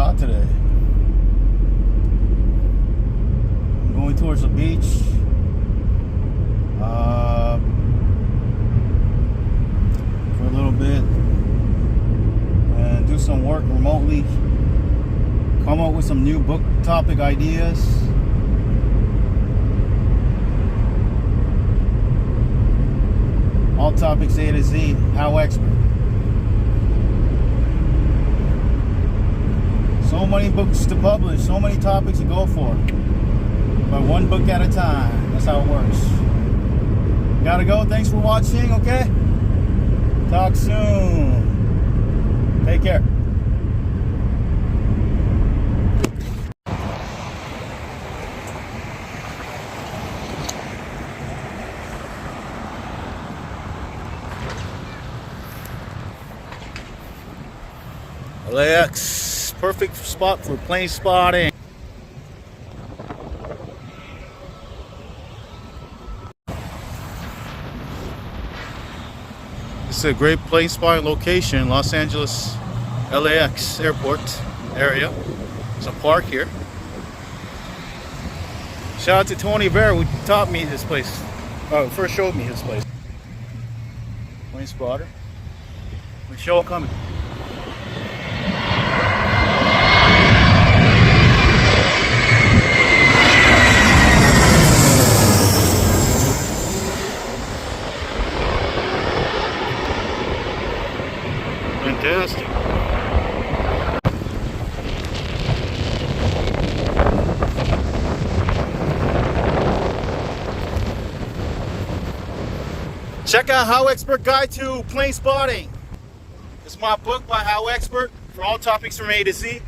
hot today. I'm going towards the beach. For a little bit and do some work remotely. Come up with some new book topic ideas. All topics A to Z. HowExpert. So many books to publish, so many topics to go for. But one book at a time. That's how it works. Gotta go. Thanks for watching, okay? Talk soon. Take care. LAX, perfect spot for plane spotting. This is a great plane spotting location, Los Angeles LAX airport area. There's a park here. Shout out to Tony Vera, who taught me this place. First showed me his place. Plane spotter. The show coming. Fantastic. Check out HowExpert Guide to Plane Spotting. It's my book by HowExpert for all topics from A to Z.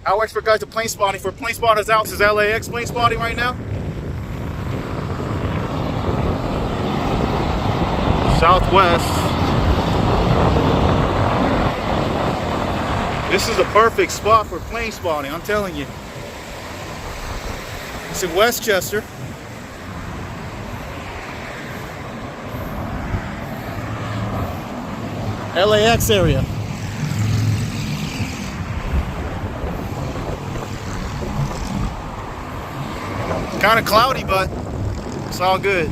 HowExpert Guide to Plane Spotting for plane spotters out. This is LAX plane spotting right now. Southwest. This is the perfect spot for plane spotting, I'm telling you. It's in Westchester. LAX area. It's kind of cloudy, but it's all good.